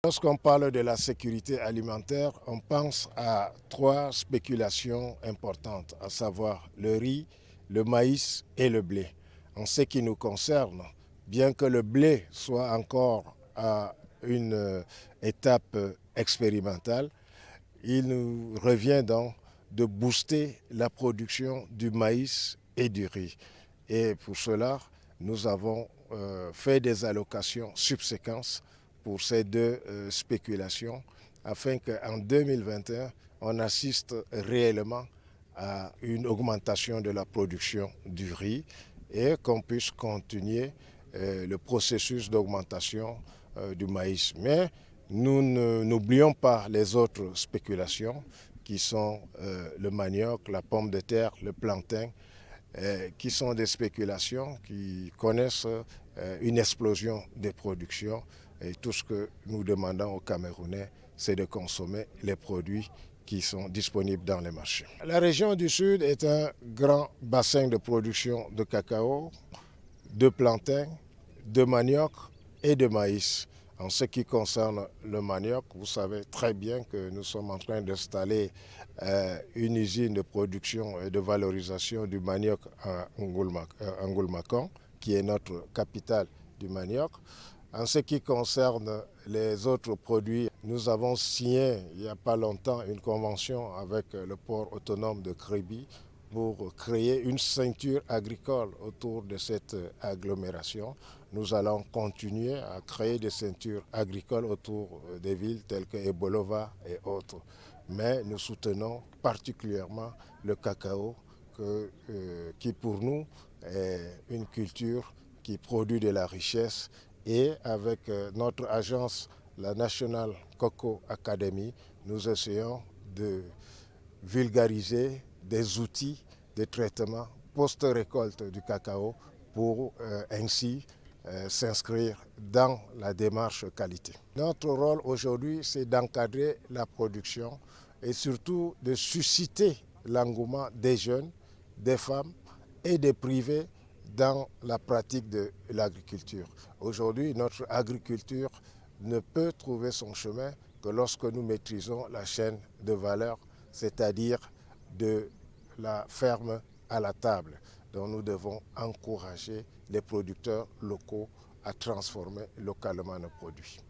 Lorsqu'on parle de la sécurité alimentaire, on pense à trois spéculations importantes, à savoir le riz, le maïs et le blé. En ce qui nous concerne, bien que le blé soit encore à une étape expérimentale, il nous revient donc de booster la production du maïs et du riz. Et pour cela, nous avons fait des allocations subséquentes pour ces deux spéculations afin qu'en 2021, on assiste réellement à une augmentation de la production du riz et qu'on puisse continuer le processus d'augmentation du maïs. Mais nous n'oublions pas les autres spéculations qui sont le manioc, la pomme de terre, le plantain, qui sont des spéculations qui connaissent une explosion des productions. Et tout ce que nous demandons aux Camerounais, c'est de consommer les produits qui sont disponibles dans les marchés. La région du Sud est un grand bassin de production de cacao, de plantain, de manioc et de maïs. En ce qui concerne le manioc, vous savez très bien que nous sommes en train d'installer une usine de production et de valorisation du manioc à Ngoulmakan, qui est notre capitale du manioc. En ce qui concerne les autres produits, nous avons signé il n'y a pas longtemps une convention avec le port autonome de Kribi pour créer une ceinture agricole autour de cette agglomération. Nous allons continuer à créer des ceintures agricoles autour des villes telles que Ebolova et autres. Mais nous soutenons particulièrement le cacao qui pour nous est une culture qui produit de la richesse et avec notre agence, la National Cocoa Academy, nous essayons de vulgariser des outils de traitement post-récolte du cacao pour ainsi s'inscrire dans la démarche qualité. Notre rôle aujourd'hui, c'est d'encadrer la production et surtout de susciter l'engouement des jeunes, des femmes et des privés dans la pratique de l'agriculture. Aujourd'hui, notre agriculture ne peut trouver son chemin que lorsque nous maîtrisons la chaîne de valeur, c'est-à-dire de la ferme à la table. Donc nous devons encourager les producteurs locaux à transformer localement nos produits.